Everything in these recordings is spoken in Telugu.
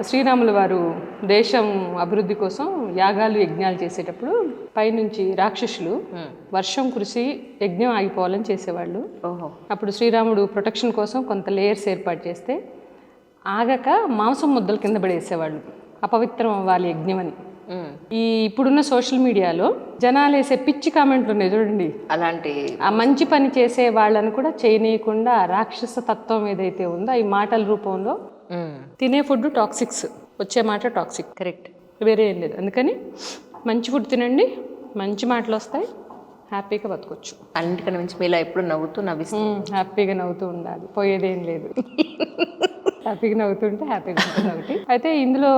శ్రీరాములు వారు దేశం అభివృద్ధి కోసం యాగాలు యజ్ఞాలు చేసేటప్పుడు పైనుంచి రాక్షసులు వర్షం కురిసి యజ్ఞం ఆగిపోవాలని చేసేవాళ్ళు. అప్పుడు శ్రీరాముడు ప్రొటెక్షన్ కోసం కొంత లేయర్స్ ఏర్పాటు చేస్తే ఆగక మాంసం ముద్దలు కింద పడేసేవాళ్ళు, అపవిత్రం అవ్వాలి యజ్ఞం అని. ఈ ఇప్పుడున్న సోషల్ మీడియాలో జనాలు వేసే పిచ్చి కామెంట్లు ఉన్నాయి చూడండి, అలాంటి ఆ మంచి పని చేసే వాళ్ళని కూడా చేయనీయకుండా రాక్షస తత్వం ఏదైతే ఉందో ఈ మాటల రూపంలో తినే ఫుడ్ టాక్సిక్స్, వచ్చే మాట టాక్సిక్, కరెక్ట్, వేరే ఏం లేదు. అందుకని మంచి ఫుడ్ తినండి, మంచి మాటలు వస్తాయి, హ్యాపీగా బతకొచ్చు. అన్నిటికన్నా మించి మీలో ఎప్పుడు నవ్వుతూ హ్యాపీగా నవ్వుతూ ఉండాలి, పోయేదేం లేదు. హ్యాపీగా నవ్వుతుంటే హ్యాపీగా ఉంటుంది ఒకటి. అయితే ఇందులో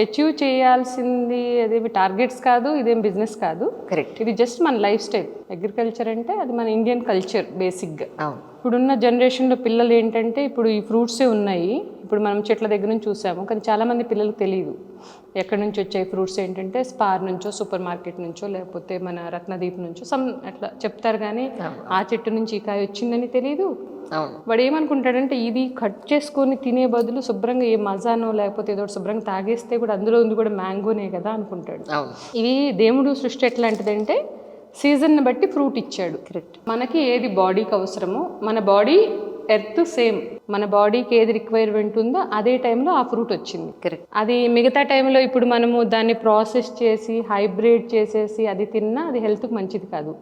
అచీవ్ చేయాల్సింది అదేమి టార్గెట్స్ కాదు, ఇదేం బిజినెస్ కాదు, కరెక్ట్. ఇది జస్ట్ మన లైఫ్ స్టైల్. అగ్రికల్చర్ అంటే అది మన ఇండియన్ కల్చర్ బేసిక్గా. అవును. ఇప్పుడున్న జనరేషన్లో పిల్లలు ఏంటంటే ఇప్పుడు ఈ ఫ్రూట్సే ఉన్నాయి, ఇప్పుడు మనం చెట్ల దగ్గర నుంచి చూసాము, కానీ చాలామంది పిల్లలకు తెలియదు ఎక్కడి నుంచి వచ్చాయి ఫ్రూట్స్. ఏంటంటే స్పార్ నుంచో, సూపర్ మార్కెట్ నుంచో, లేకపోతే మన రత్నదీప్ నుంచో అట్లా చెప్తారు, కానీ ఆ చెట్టు నుంచి ఈ కాయ వచ్చిందని తెలియదు. వాడు ఏమనుకుంటాడంటే ఇది కట్ చేసుకొని తినే బదులు శుభ్రంగా ఏ మజానో లేకపోతే ఏదో శుభ్రంగా తాగేస్తే కూడా అందులో ఉంది కూడా మ్యాంగోనే కదా అనుకుంటాడు. ఇవి దేవుడు సృష్టి ఎట్లాంటిదంటే సీజన్ని బట్టి ఫ్రూట్ ఇచ్చాడు. కరెక్ట్. మనకి ఏది బాడీకి అవసరమో, మన బాడీ ఎర్త్ సేమ్, మన బాడీకి ఏది రిక్వైర్మెంట్ ఉందో అదే టైంలో ఆ ఫ్రూట్ వచ్చింది. కరెక్ట్. అది మిగతా టైంలో ఇప్పుడు మనము దాన్ని ప్రాసెస్ చేసి హైబ్రిడ్ చేసేసి అది తిన్నా అది హెల్త్కి మంచిది కాదు.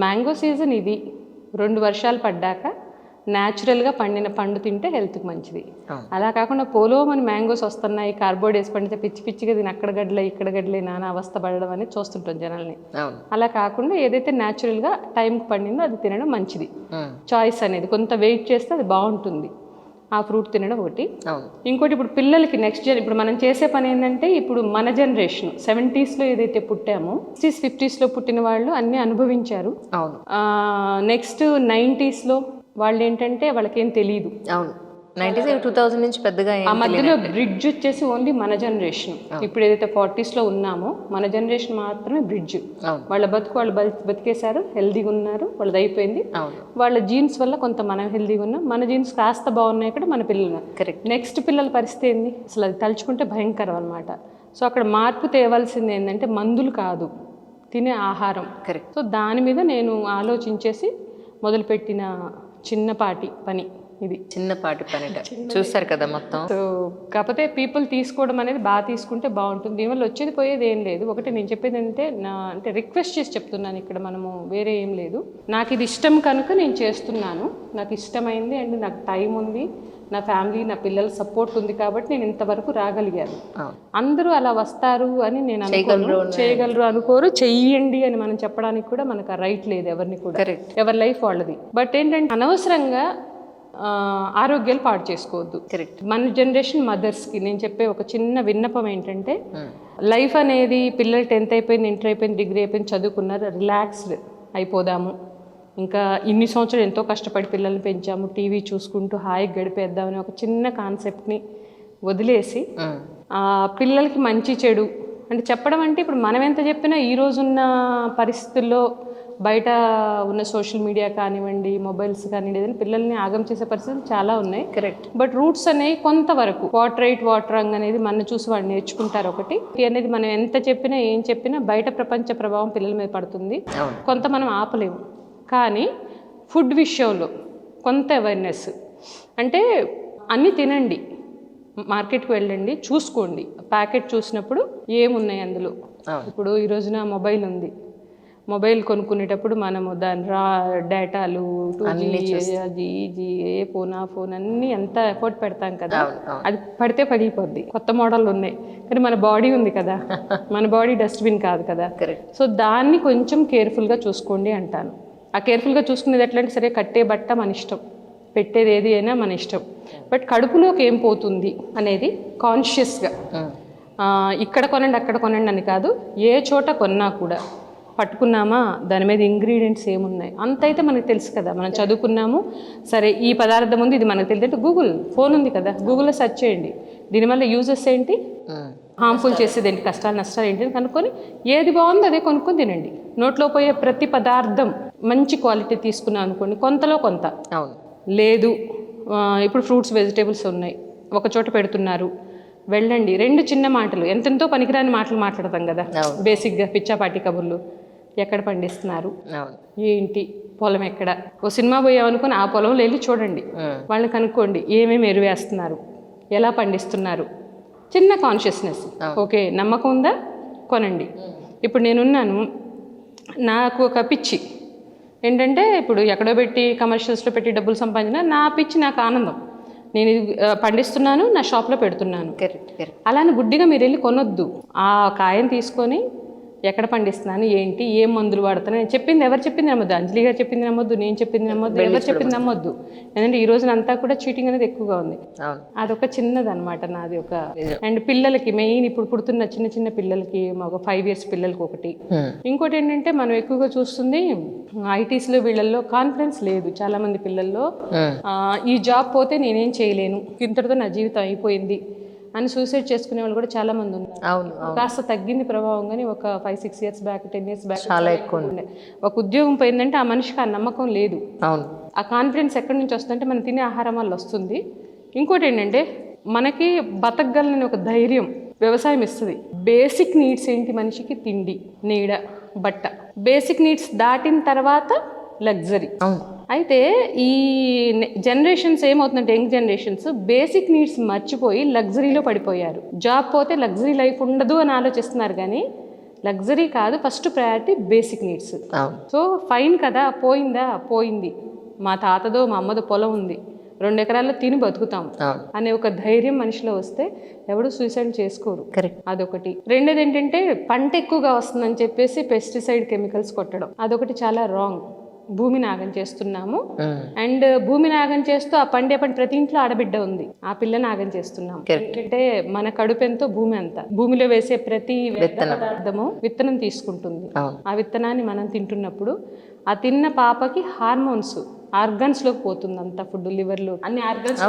మ్యాంగో సీజన్ ఇది, 2 వర్షాలు పడ్డాక న్యాచురల్గా పండిన పండు తింటే హెల్త్కి మంచిది. అలా కాకుండా పోలో మన మ్యాంగోస్ వస్తున్నాయి, కార్బోర్డ్ వేసి పండితే పిచ్చి పిచ్చిగా దీని అక్కడ గడ్డలే ఇక్కడ గడ్డలే నానా అవస్థ పడడం అనేది చూస్తుంటాం జనాల్ని. అలా కాకుండా ఏదైతే న్యాచురల్గా టైంకి పండిందో అది తినడం మంచిది. చాయిస్ అనేది కొంత వెయిట్ చేస్తే అది బాగుంటుంది, ఆ ఫ్రూట్ తినడం ఒకటి. ఇంకోటి ఇప్పుడు పిల్లలకి నెక్స్ట్ ఇప్పుడు మనం చేసే పని ఏంటంటే ఇప్పుడు మన జనరేషన్ 70sలో ఏదైతే పుట్టామో 60s 50sలో పుట్టిన వాళ్ళు అన్నీ అనుభవించారు. నెక్స్ట్ 90sలో వాళ్ళు ఏంటంటే వాళ్ళకేం తెలియదు. అవును, 90s 2000 నుంచి పెద్దగా ఆ మధ్యలో బ్రిడ్జ్ వచ్చేసి ఓన్లీ మన జనరేషన్. ఇప్పుడు ఏదైతే 40sలో ఉన్నామో మన జనరేషన్ మాత్రమే బ్రిడ్జ్. వాళ్ళ బతుకు వాళ్ళు బతికేశారు, హెల్దీగా ఉన్నారు, వాళ్ళది అయిపోయింది. వాళ్ళ జీన్స్ వల్ల కొంత మనం హెల్దీగా ఉన్నాం, మన జీన్స్ కాస్త బాగున్నాయి ఇక్కడ మన పిల్లలు. కరెక్ట్. నెక్స్ట్ పిల్లల పరిస్థితి ఏంది అసలు, అది తలుచుకుంటే భయంకరం అనమాట. సో అక్కడ మార్పు తేవాల్సింది ఏంటంటే మందులు కాదు, తినే ఆహారం. కరెక్ట్. సో దాని మీద నేను ఆలోచించేసి మొదలుపెట్టిన చిన్నపాటి పని ఇది. చిన్నపాటి పని చూస్తారు కదా మొత్తం. సో కాకపోతే పీపుల్ తీసుకోవడం అనేది బాగా తీసుకుంటే బాగుంటుంది. దీనివల్ల వచ్చేది పోయేది ఏం లేదు. ఒకటి నేను చెప్పేది అంటే రిక్వెస్ట్ చేసి చెప్తున్నాను ఇక్కడ, మనము వేరే ఏం లేదు. నాకు ఇది ఇష్టం కనుక నేను చేస్తున్నాను, నాకు ఇష్టమైంది అండ్ నాకు టైం ఉంది, నా ఫ్యామిలీ నా పిల్లల సపోర్ట్ ఉంది కాబట్టి నేను ఇంతవరకు రాగలిగాను. అందరూ అలా వస్తారు అని నేను చేయగలరు అనుకోరు, చెయ్యండి అని మనం చెప్పడానికి కూడా మనకు ఆ రైట్ లేదు ఎవరిని కూడా. ఎవరి లైఫ్ వాళ్ళది. బట్ ఏంటంటే అనవసరంగా ఆరోగ్యాలు పాడు చేసుకోవద్దు. కరెక్ట్. మన జనరేషన్ మదర్స్కి నేను చెప్పే ఒక చిన్న విన్నపం ఏంటంటే లైఫ్ అనేది పిల్లలు 10th అయిపోయింది, ఇంటర్ అయిపోయింది, డిగ్రీ అయిపోయింది, చదువుకున్నారు, రిలాక్స్డ్ అయిపోదాము, ఇంకా ఇన్ని సంవత్సరాలు ఎంతో కష్టపడి పిల్లల్ని పెంచాము, టీవీ చూసుకుంటూ హాయిగా గడిపేద్దామని ఒక చిన్న కాన్సెప్ట్ని వదిలేసి పిల్లలకి మంచి చెడు అంటే చెప్పడం అంటే ఇప్పుడు మనం ఎంత చెప్పినా ఈ రోజున్న పరిస్థితుల్లో బయట ఉన్న సోషల్ మీడియా కానివ్వండి, మొబైల్స్ కానివ్వండి, ఏదైనా పిల్లల్ని ఆగం చేసే పరిస్థితులు చాలా ఉన్నాయి. కరెక్ట్. బట్ రూట్స్ అనేవి కొంతవరకు వాటర్ రంగ్ అనేది మనం చూసి వాళ్ళు నేర్చుకుంటారు. ఒకటి అనేది మనం ఎంత చెప్పినా ఏం చెప్పినా బయట ప్రపంచ ప్రభావం పిల్లల మీద పడుతుంది, కొంత మనం ఆపలేము. కానీ ఫుడ్ విషయంలో కొంత అవేర్నెస్ అంటే అన్నీ తినండి, మార్కెట్కి వెళ్ళండి, చూసుకోండి, ప్యాకెట్ చూసినప్పుడు ఏమున్నాయి అందులో. ఇప్పుడు ఈ రోజున మొబైల్ ఉంది, మొబైల్ కొనుక్కునేటప్పుడు మనము దాని డేటాలు 2G అది ఏ ఫోన్ ఆ ఫోన్ అన్నీ ఎంత ఎఫర్ట్ పెడతాం కదా, అది పడితే పడిపోద్ది. కొత్త మోడల్ ఉన్నాయి కానీ మన బాడీ ఉంది కదా, మన బాడీ డస్ట్బిన్ కాదు కదా. సో దాన్ని కొంచెం కేర్ఫుల్గా చూసుకోండి అంటాను. ఆ కేర్ఫుల్గా చూసుకునేది ఎట్లా అంటే సరే కట్టే బట్ట మన ఇష్టం, పెట్టేది ఏది అయినా మన ఇష్టం, బట్ కడుపులోకి ఏం పోతుంది అనేది కాన్షియస్గా ఇక్కడ కొనండి అక్కడ కొనండి అని కాదు, ఏ చోట కొన్నా కూడా పట్టుకున్నామా దాని మీద ఇంగ్రీడియంట్స్ ఏమున్నాయి అంత అయితే మనకు తెలుసు కదా, మనం చదువుకున్నాము. సరే ఈ పదార్థం ఉంది ఇది మనకు తెలియదు అంటే గూగుల్ ఫోన్ ఉంది కదా, గూగుల్లో సెర్చ్ చేయండి, దీనివల్ల యూజెస్ ఏంటి, హార్మ్ఫుల్ చేసేది ఏంటి, కష్టాలు నష్టాలు ఏంటి అని కనుక్కొని ఏది బాగుందో అదే కొనుక్కొని తినండి. నోట్లో పోయే ప్రతి పదార్థం మంచి క్వాలిటీ తీసుకున్నాం అనుకోండి, కొంతలో కొంత. లేదు ఇప్పుడు ఫ్రూట్స్ వెజిటేబుల్స్ ఉన్నాయి, ఒక చోట పెడుతున్నారు, వెళ్ళండి. 2 చిన్న మాటలు, ఎంతెంతో పనికిరాని మాటలు మాట్లాడతాం కదా అవును. బేసిక్గా, పిచ్చాపాటి కబుర్లు. ఎక్కడ పండిస్తున్నారు, అవును. ఏంటి, పొలం ఎక్కడ, ఓ సినిమా పోయామనుకుని ఆ పొలంలో వెళ్ళి చూడండి, వాళ్ళని కనుక్కోండి ఏమేమి ఎరువేస్తున్నారు, ఎలా పండిస్తున్నారు. చిన్న కాన్షియస్నెస్. ఓకే, నమ్మకం ఉందా, కొనండి. ఇప్పుడు నేనున్నాను, నాకు ఒక పిచ్చి ఏంటంటే, ఇప్పుడు ఎక్కడో పెట్టి కమర్షియల్స్లో పెట్టి డబ్బులు సంపాదించినా నా పిచ్చి నాకు ఆనందం. నేను ఇది పండిస్తున్నాను, నా షాప్లో పెడుతున్నాను. Correct correct. అలానే గుడ్డిగా మీరు వెళ్ళి కొనొద్దు. ఆ కాయను తీసుకొని ఎక్కడ పండిస్తున్నాను, ఏంటి, ఏం మందులు వాడుతున్నాను, నేను చెప్పింది ఎవరు చెప్పింది నమ్మొద్దు. అంజలి గారు చెప్పింది నమ్మొద్దు, నేను చెప్పింది నమ్మొద్దు, ఎవరు చెప్పింది నమ్మొద్దు. ఎందుకంటే ఈ రోజున అంతా కూడా చీటింగ్ అనేది ఎక్కువగా ఉంది. అవును. అదొక చిన్నదనమాట నాది ఒక. అండ్ పిల్లలకి మెయిన్ ఇప్పుడు పుడుతున్న చిన్న చిన్న పిల్లలకి, ఒక 5 years పిల్లలకి ఒకటి. ఇంకోటి ఏంటంటే, మనం ఎక్కువగా చూస్తుంది ఐటీస్లో వీళ్ళల్లో కాన్ఫిడెన్స్ లేదు చాలా మంది పిల్లల్లో. ఈ జాబ్ పోతే నేనేం చేయలేను, ఇంతటితో నా జీవితం అయిపోయింది అని సూసైడ్ చేసుకునే వాళ్ళు కూడా చాలా మంది ఉన్నారు. అవును. కాస్త తగ్గింది ప్రభావం, కానీ ఒక 5-6 years బ్యాక్, 10 years బ్యాక్ చాలా ఎక్కువ ఉండే. ఒక ఉద్యోగం పోయిందంటే ఆ మనిషికి ఆ నమ్మకం లేదు. అవును. ఆ కాన్ఫిడెన్స్ ఎక్కడి నుంచి వస్తుందంటే మనం తినే ఆహారం వల్ల వస్తుంది. ఇంకోటి ఏంటంటే, మనకి బతకగలని ఒక ధైర్యం వ్యవసాయం ఇస్తుంది. బేసిక్ నీడ్స్ ఏంటి మనిషికి? తిండి, నీడ, బట్ట. బేసిక్ నీడ్స్ దాటిన తర్వాత లగ్జరీ. అయితే ఈ జనరేషన్స్ ఏమవుతుందంటే, యంగ్ జనరేషన్స్ బేసిక్ నీడ్స్ మర్చిపోయి లగ్జరీలో పడిపోయారు. జాబ్ పోతే లగ్జరీ లైఫ్ ఉండదు అని ఆలోచిస్తున్నారు, కానీ లగ్జరీ కాదు, first priority basic needs. So fine కదా, పోయిందా పోయింది, మా తాతదో మా అమ్మదో పొలం ఉంది, 2 ఎకరాల్లో తిని బతుకుతాం అనే ఒక ధైర్యం మనిషిలో వస్తే ఎవడు సూసైడ్ చేసుకోరు. అదొకటి. రెండోది ఏంటంటే, పంట ఎక్కువగా వస్తుందని చెప్పేసి పెస్టిసైడ్ కెమికల్స్ కొట్టడం, అదొకటి చాలా రాంగ్. భూమిని ఆగం చేస్తున్నాము. అండ్ భూమిని ఆగం చేస్తూ ఆ పండే ప్రతి ఇంట్లో ఆడబిడ్డ ఉంది, ఆ పిల్లని ఆగం చేస్తున్నాం. ఎందుకంటే మన కడుపు ఎంతో భూమి అంత. భూమిలో వేసే ప్రతి పదార్థము విత్తనం తీసుకుంటుంది. ఆ విత్తనాన్ని మనం తింటున్నప్పుడు ఆ తిన్న పాపకి హార్మోన్స్ ఆర్గన్స్ లోకి పోతుంది, అంత ఫుడ్, లివర్ లో అన్ని ఆర్గన్స్.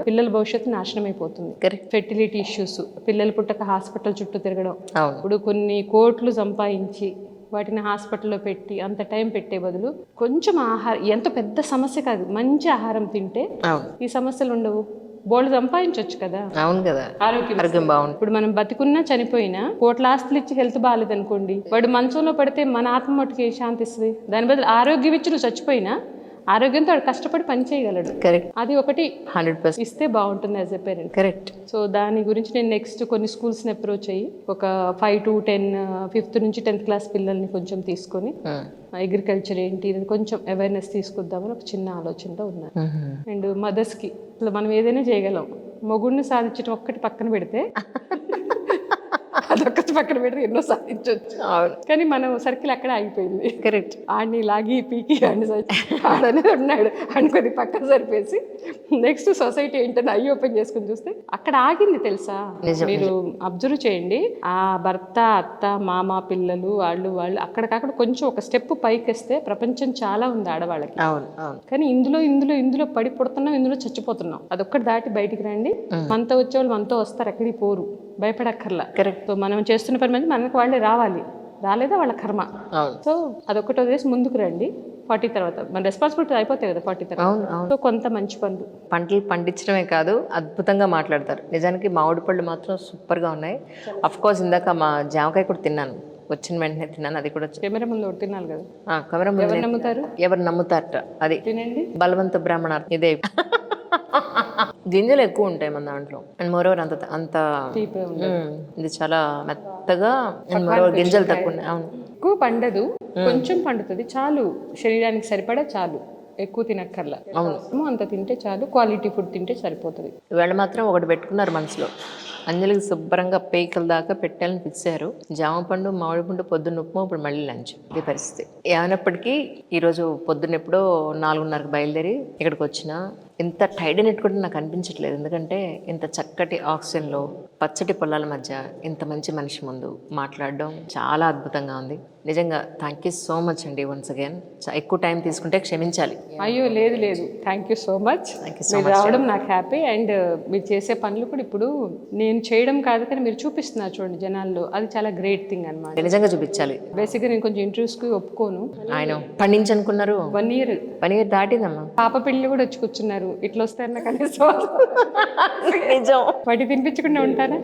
పిల్లల భవిష్యత్తు నాశనం అయిపోతుంది. ఫెర్టిలిటీ ఇష్యూస్, పిల్లలు పుట్టక హాస్పిటల్ చుట్టూ తిరగడం. ఇప్పుడు కొన్ని కోట్లు సంపాదించి వాటిని హాస్పిటల్లో పెట్టి అంత టైం పెట్టే బదులు కొంచెం ఆహారం, ఎంత పెద్ద సమస్య కాదు, మంచి ఆహారం తింటే ఈ సమస్యలు ఉండవు. బోల్డ్ సంపాదించవచ్చు కదా. అవును కదా, ఆరోగ్యం బాగుంది. ఇప్పుడు మనం బతికున్నా చనిపోయినా కోట్ల ఆస్తులు ఇచ్చి హెల్త్ బాగాలేదు అనుకోండి, వాడు మంచంలో పడితే మన ఆత్మ మట్టుకి శాంతిస్తుంది. దాని బదులు ఆరోగ్యం ఇచ్చి నువ్వు చచ్చిపోయినా ఆరోగ్యంతో వాడు కష్టపడి పని చేయగలడు. కరెక్ట్. అది ఒకటి 100% ఇస్తే బాగుంటుంది as a parent. Correct. So దాని గురించి నేను నెక్స్ట్ కొన్ని స్కూల్స్ని అప్రోచ్ అయ్యి ఒక 5 to 10, 5th నుంచి 10th క్లాస్ పిల్లల్ని కొంచెం తీసుకొని అగ్రికల్చర్ ఏంటి కొంచెం అవేర్నెస్ తీసుకొద్దామని ఒక చిన్న ఆలోచనతో ఉన్నాను. అండ్ మదర్స్కి అసలు మనం ఏదైనా చేయగలం, మొగుడిని సాధించడం ఒక్కటి పక్కన పెడితే అదొక్కటి పక్కన పెడితే ఎన్నో సాధించవచ్చు. కానీ మనం సర్కిల్ అక్కడ ఆగిపోయింది. కరెక్ట్. ఆడిని లాగి పీకి ఆడనేది ఉన్నాడు అని కొద్ది పక్కన సరిపేసి నెక్స్ట్ సొసైటీ ఏంటని ఐ ఓపెన్ చేసుకుని చూస్తే అక్కడ ఆగింది. తెలుసా, మీరు అబ్జర్వ్ చేయండి, ఆ భర్త, అత్త, మామ, పిల్లలు, వాళ్ళు అక్కడికక్కడ కొంచెం ఒక స్టెప్ పైకిస్తే ప్రపంచం చాలా ఉంది ఆడవాళ్ళకి. కానీ ఇందులో పడి పుడుతున్నాం, ఇందులో చచ్చిపోతున్నాం. అదొక్కటి దాటి బయటికి రండి. మనతో వచ్చేవాళ్ళు మనతో వస్తారు, ఎక్కడికి పోరు, భయపడక్కర్లా. కరెక్ట్. సో మనం చేస్తున్న పని మంది మనకు వాళ్ళే రావాలి, రాలేదా వాళ్ళ కర్మ. సో అదొక్కటి వదిలేసి ముందుకు రండి. 40 తర్వాత మన రెస్పాన్సిబిలిటీ అయిపోతాయి కదా 40 తర్వాత. సో కొంత మంచి పంటలు పండించడమే కాదు, అద్భుతంగా మాట్లాడతారు. నిజానికి మామిడి పళ్ళు మాత్రం సూపర్గా ఉన్నాయి. అఫ్ కోర్స్ ఇందాక మా జామకాయ కూడా తిన్నాను, వచ్చిన వెంటనే తిన్నాను. అది కూడా కెమెరా ముందు తినాలి కదా. కెమెరా ముందు ఎవరు నమ్ముతారట, అది తినండి. బలవంత బ్రాహ్మణ. ఇదే గింజలు ఎక్కువ ఉంటాయి మన దాంట్లో. అండ్ మోరోవర్ అంత ఇది చాలా మెత్తగా, అండ్ మోరోవర్ గింజలు తక్కువ ఉన్నాయి. అవును, ఎక్కువ పండదు, కొంచెం పండుతుంది చాలు, శరీరానికి సరిపడా చాలు, ఎక్కువ తినక్కర్లా. అవును, అంత తింటే చాలు, క్వాలిటీ ఫుడ్ తింటే సరిపోతుంది. ఇవాళ మాత్రం ఒకటి పెట్టుకున్నారు మనసులో, అంజలికి శుభ్రంగా పేకల దాకా పెట్టాలని ఫిక్సారు. జామ పండు, మామిడి పండు, పొద్దున్న ఉప్మా, ఇప్పుడు మళ్ళీ లంచ్. ఇదే పరిస్థితి. ఏమైనప్పటికీ ఈరోజు పొద్దున్న ఎప్పుడో 4:30కి బయలుదేరి ఇక్కడికి వచ్చిన ఇంత టైడ్ అయినట్టు కూడా నాకు అనిపించట్లేదు. ఎందుకంటే ఇంత చక్కటి ఆక్సిజన్లో, పచ్చటి పొలాల మధ్య ఇంత మంచి మనిషి ముందు మాట్లాడడం చాలా అద్భుతంగా ఉంది. నిజంగా థ్యాంక్ యూ సో మచ్ అండి. వన్స్ అగైన్ ఎక్కువ టైం తీసుకుంటే క్షమించాలి. అయ్యో లేదు, థ్యాంక్ యూ సో మచ్. మీరు రావడం నాకు హ్యాపీ. అండ్ మీరు చేసే పనులు కూడా ఇప్పుడు నేను చేయడం కాదు, కానీ మీరు చూపిస్తున్నారు చూడండి జనాల్లో, అది చాలా గ్రేట్ థింగ్ అనమాట. నిజంగా చూపించాలి. బేసిక్గా నేను కొంచెం ఇంటర్వ్యూస్కి ఒప్పుకోను. ఆయన పండించనుకున్నారు 1 year దాటిందమ్మా. పాప పెళ్ళి కూడా వచ్చి కూర్చున్నారు. ఇట్లా వస్తాయన్న కనీసం నిజం. వాటి తినిపించకుండా ఉంటానా?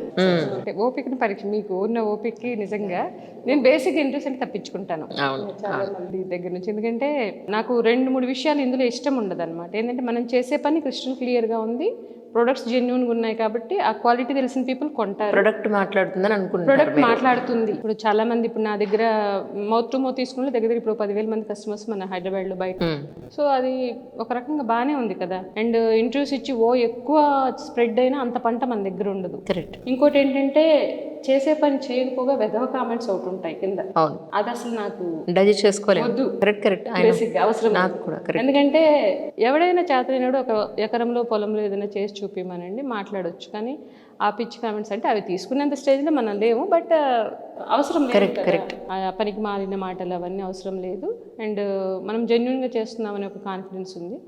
అంటే ఓపికని పరీక్ష, మీకు ఉన్న ఓపికకి నిజంగా నేను బేసిక్ ఇంట్రెస్ట్ అంటే తప్పించుకుంటాను అవును. చాలా మంది దగ్గర నుంచి. ఎందుకంటే నాకు 2-3 విషయాలు ఇందులో ఇష్టం ఉండదు అనమాట. ఏంటంటే మనం చేసే పని క్రిస్టల్ క్లియర్గా ఉంది, ప్రొడక్ట్స్ జెన్యున్గా ఉన్నాయి కాబట్టి ఆ క్వాలిటీ తెలిసిన పీపుల్ కొంటారు. ప్రొడక్ట్ మాట్లాడుతుందని అనుకుంటున్నారు. ప్రొడక్ట్ మాట్లాడుతుంది. ఇప్పుడు చాలా మంది ఇప్పుడు నా దగ్గర మౌత్ టు మౌత్ తీసుకున్న దగ్గర ఇప్పుడు 10,000 మంది కస్టమర్స్ మన హైదరాబాద్లో బయట. సో అది ఒక రకంగా బాగానే ఉంది కదా. అండ్ ఇంటర్వ్యూస్ ఇచ్చి ఎక్కువ స్ప్రెడ్ అయినా అంత పంట మన దగ్గర ఉండదు. కరెక్ట్. ఇంకోటి ఏంటంటే చేసే పని చేయకపోగా వెధవ కామెంట్స్ ఒకటి ఉంటాయి కింద. అవును. అది అసలు నాకు డైజెస్ట్ చేసుకోలేము. వద్దు. కరెక్ట్. బేసిక్ అవసరం నాకు కూడా కరెక్ట్. ఎందుకంటే ఎవడైనా చేతనైనాడు ఒక ఎకరంలో పొలంలో ఏదైనా చేసి చూపిమనండి మాట్లాడొచ్చు, కానీ ఆ పిచ్చి కామెంట్స్ అంటే అవి తీసుకునేంత స్టేజ్లో మనం లేవు. బట్ అవసరం లేదు కదా. ఆ పనికి మారిన మాటలు అవన్నీ అవసరం లేదు. అండ్ మనం జెన్యున్గా చేస్తున్నామనే ఒక కాన్ఫిడెన్స్ ఉంది.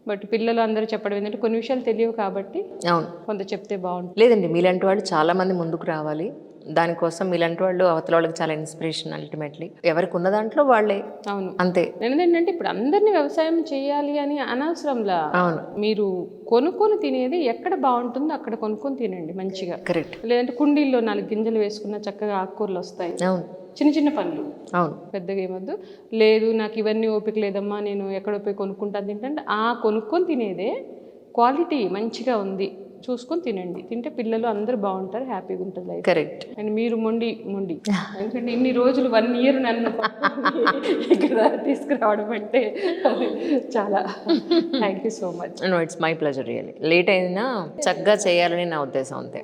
బట్ పిల్లలు అందరూ చెప్పడం ఏంటంటే కొన్ని విషయాలు తెలియవు కాబట్టి అవును, కొంత చెప్తే బాగుంటుంది. లేదండి, మీలాంటి వాళ్ళు చాలా మంది ముందుకు రావాలి. దానికోసం మీలాంటి వాళ్ళు అవతల వాళ్ళకి చాలా ఇన్స్పిరేషన్. అల్టిమేట్లీ ఎవరికి ఉన్న దాంట్లో వాళ్ళే. అవును, అంతే. నేను ఏంటంటే ఇప్పుడు అందరినీ వ్యవసాయం చేయాలి అని అనవసరంలా. అవును, మీరు కొనుక్కొని తినేది ఎక్కడ బాగుంటుందో అక్కడ కొనుక్కొని తినండి మంచిగా. కరెక్ట్. లేదంటే కుండీల్లో 4 గింజలు వేసుకున్న చక్కగా ఆకుకూరలు వస్తాయి. అవును, చిన్న చిన్న పనులు, అవును, పెద్దగా ఏమొద్దు. లేదు నాకు ఇవన్నీ ఓపిక లేదమ్మా నేను ఎక్కడో పోయి కొనుక్కుంటాను తింటే ఆ కొనుక్కొని తినేదే క్వాలిటీ మంచిగా ఉంది చూసుకొని తినండి. తింటే పిల్లలు అందరూ బాగుంటారు, హ్యాపీగా ఉంటుంది లైఫ్. కరెక్ట్. అండ్ మీరు మొండి ఎందుకంటే ఇన్ని రోజులు 1 ఇయర్ నన్ను ఇక్కడ తీసుకురావడం అంటే చాలా thank you so much. No, it's my pleasure really. Late అయినా చక్కగా చేయాలని నా ఉద్దేశం అంతే.